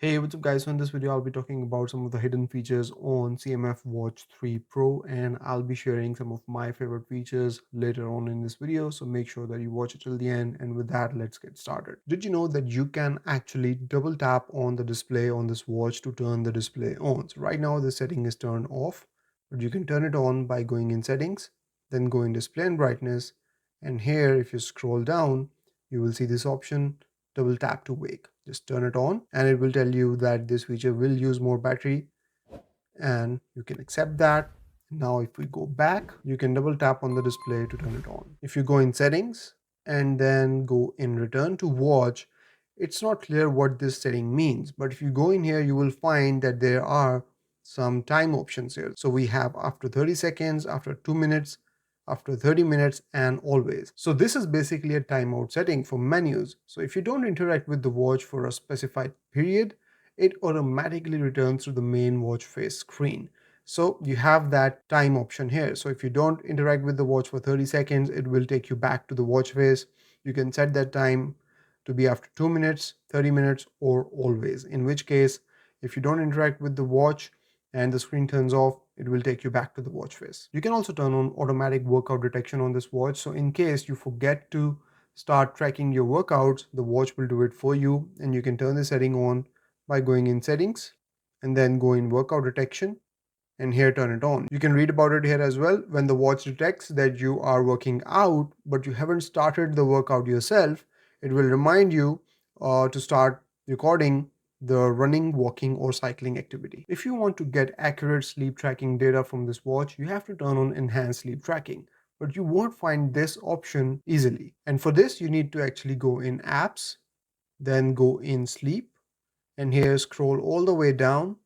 Hey, what's up guys? So in this video, I'll be talking about some of the hidden features on CMF Watch 3 Pro, and I'll be sharing some of my favorite features later on in this video. So make sure that you watch it till the end. And with that, let's get started. Did you know that you can actually double tap on the display on this watch to turn the display on? So right now the setting is turned off, but you can turn it on by going in settings, then go in display and brightness. And here, if you scroll down, you will see this option, double tap to wake. Just turn it on and it will tell you that this feature will use more battery, and you can accept that. Now if we go back, you can double tap on the display to turn it on. If you go in settings and then go in return to watch, it's not clear what this setting means, but if you go in here you will find that there are some time options here. So we have after 30 seconds, after 2 minutes, after 30 minutes, and always. So this is basically a timeout setting for menus. So if you don't interact with the watch for a specified period, it automatically returns to the main watch face screen. So you have that time option here. So if you don't interact with the watch for 30 seconds, it will take you back to the watch face. You can set that time to be after 2 minutes, 30 minutes, or always. In which case, if you don't interact with the watch and the screen turns off, it will take you back to the watch face. You can also turn on automatic workout detection on this watch. So in case you forget to start tracking your workouts, the watch will do it for you, and you can turn the setting on by going in settings and then go in workout detection and here turn it on. You can read about it here as well. When the watch detects that you are working out but you haven't started the workout yourself, it will remind you to start recording the running, walking, or cycling activity. If you want to get accurate sleep tracking data from this watch, you have to turn on enhanced sleep tracking, but you won't find this option easily. And for this, you need to actually go in apps, then go in sleep, and here scroll all the way down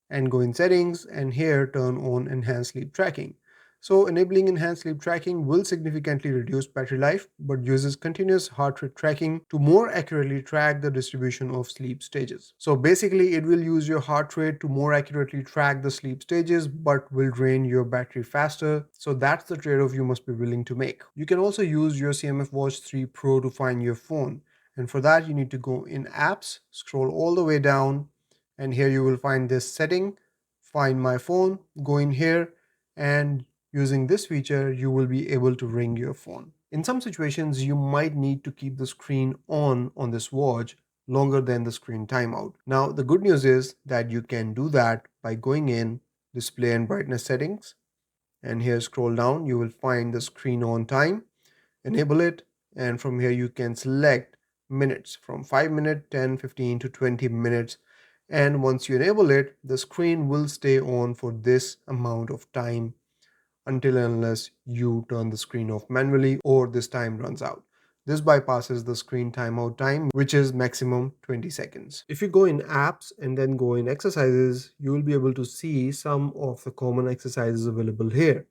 and go in settings, and here turn on enhanced sleep tracking. So enabling enhanced sleep tracking will significantly reduce battery life, but uses continuous heart rate tracking to more accurately track the distribution of sleep stages. So basically it will use your heart rate to more accurately track the sleep stages, but will drain your battery faster. So that's the trade-off you must be willing to make. You can also use your CMF Watch 3 Pro to find your phone. And for that, you need to go in apps, scroll all the way down, and here you will find this setting, find my phone, go in here, and using this feature you will be able to ring your phone. In some situations you might need to keep the screen on this watch longer than the screen timeout. Now the good news is that you can do that by going in display and brightness settings, and here scroll down, you will find the screen on time, enable it, and from here you can select minutes from 5 minutes, 10, 15 to 20 minutes. And once you enable it, the screen will stay on for this amount of time until and unless you turn the screen off manually or this time runs out. This bypasses the screen timeout time, which is maximum 20 seconds. If you go in apps and then go in exercises, you will be able to see some of the common exercises available here.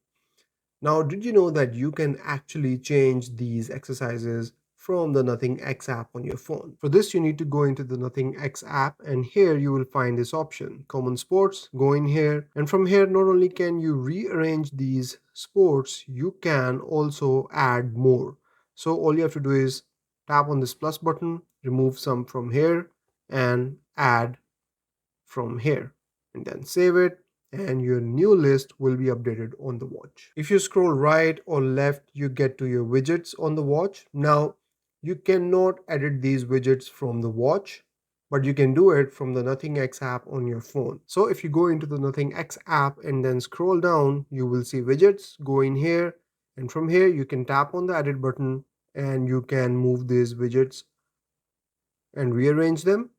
Now, did you know that you can actually change these exercises from the Nothing X app on your phone? For this, you need to go into the Nothing X app, and here you will find this option, Common Sports. Go in here, and from here, not only can you rearrange these sports, you can also add more. So all you have to do is tap on this plus button, remove some from here, and add from here, and then save it, and your new list will be updated on the watch. If you scroll right or left, you get to your widgets on the watch. Now you cannot edit these widgets from the watch, but you can do it from the Nothing X app on your phone. So if you go into the Nothing X app and then scroll down, you will see widgets. Go in here, and from here you can tap on the edit button and you can move these widgets and rearrange them,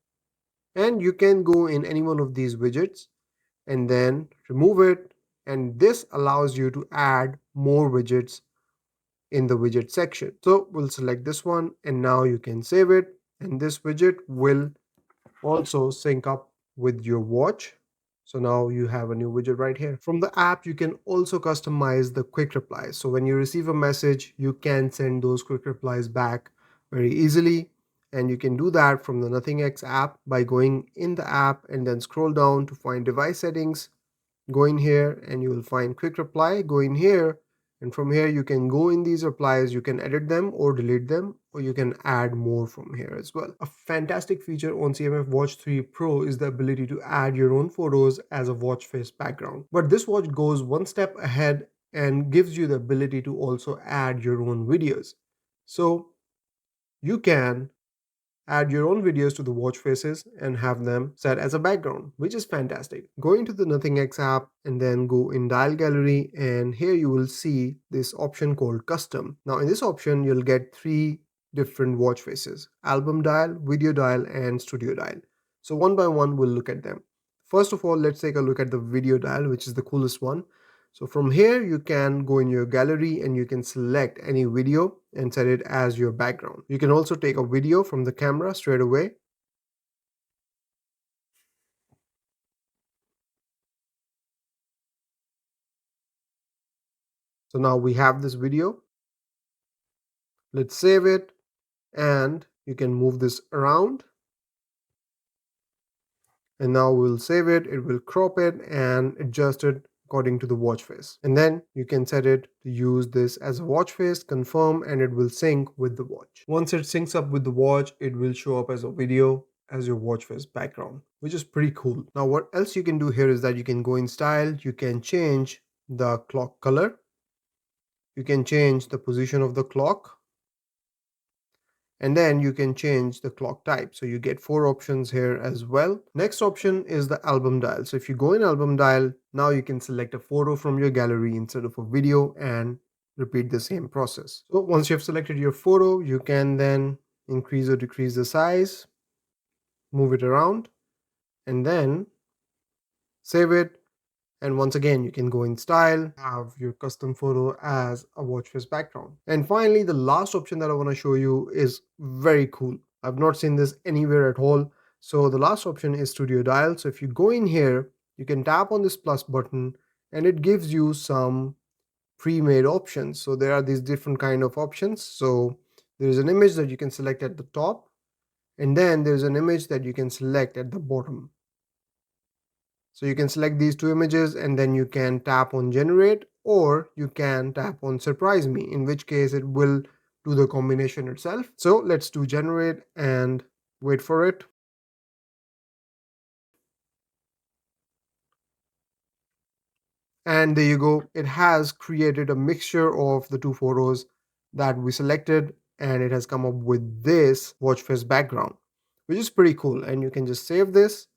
and you can go in any one of these widgets and then remove it, and this allows you to add more widgets in the widget section. So we'll select this one, and now you can save it, and this widget will also sync up with your watch. So now you have a new widget right here. From the app, you can also customize the quick replies. So when you receive a message, you can send those quick replies back very easily. And you can do that from the Nothing X app by going in the app and then scroll down to find device settings. Go in here and you will find quick reply. Go in here, and from here you can go in these replies. You can edit them or delete them, or you can add more from here as well. A fantastic feature on CMF Watch 3 Pro is the ability to add your own photos as a watch face background. But this watch goes one step ahead and gives you the ability to also add your own videos. So you can add your own videos to the watch faces and have them set as a background, which is fantastic. Go into the Nothing X app and then go in Dial Gallery, and here you will see this option called Custom. Now in this option, you'll get three different watch faces: album dial, video dial, and studio dial. So one by one, we'll look at them. First of all, let's take a look at the video dial, which is the coolest one. So from here, you can go in your gallery and you can select any video and set it as your background. You can also take a video from the camera straight away. So now we have this video. Let's save it, and you can move this around. And now we'll save it, it will crop it and adjust it according to the watch face. And then you can set it to use this as a watch face, confirm, and it will sync with the watch. Once it syncs up with the watch, it will show up as a video as your watch face background, which is pretty cool. Now what else you can do here is that you can go in style, you can change the clock color, you can change the position of the clock, and then you can change the clock type. So you get four options here as well. Next option is the album dial. So if you go in album dial, now you can select a photo from your gallery instead of a video and repeat the same process. So once you have selected your photo, you can then increase or decrease the size, move it around, and then save it. And once again, you can go in style, have your custom photo as a watch face background. And finally, the last option that I want to show you is very cool. I've not seen this anywhere at all. So the last option is studio dial. So if you go in here, you can tap on this plus button and it gives you some pre-made options. So there are these different kind of options. So there's an image that you can select at the top, and then there's an image that you can select at the bottom. So you can select these two images and then you can tap on generate, or you can tap on surprise me, in which case it will do the combination itself. So let's do generate and wait for it. And there you go. It has created a mixture of the two photos that we selected, and it has come up with this watch face background, which is pretty cool. And you can just save this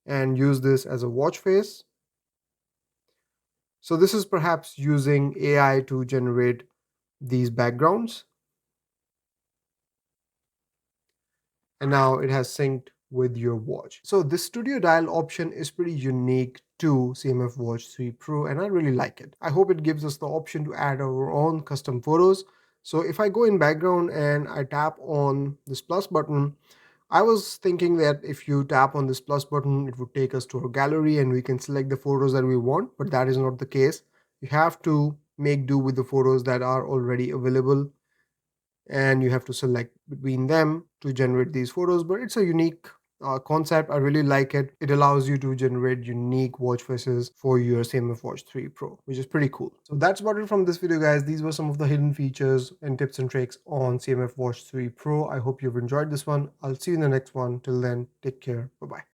and use this as a watch face. So this is perhaps using AI to generate these backgrounds. And now it has synced with your watch. So this studio dial option is pretty unique to CMF Watch 3 Pro, and I really like it. I hope it gives us the option to add our own custom photos. So if I go in background and I tap on this plus button, I was thinking that if you tap on this plus button, it would take us to our gallery and we can select the photos that we want, but that is not the case. You have to make do with the photos that are already available, and you have to select between them to generate these photos. But it's a unique concept. I really like it. It allows you to generate unique watch faces for your CMF Watch 3 Pro, which is pretty cool. So that's about it from this video, guys. These were some of the hidden features and tips and tricks on CMF Watch 3 Pro. I hope you've enjoyed this one. I'll see you in the next one. Till then, take care. Bye bye.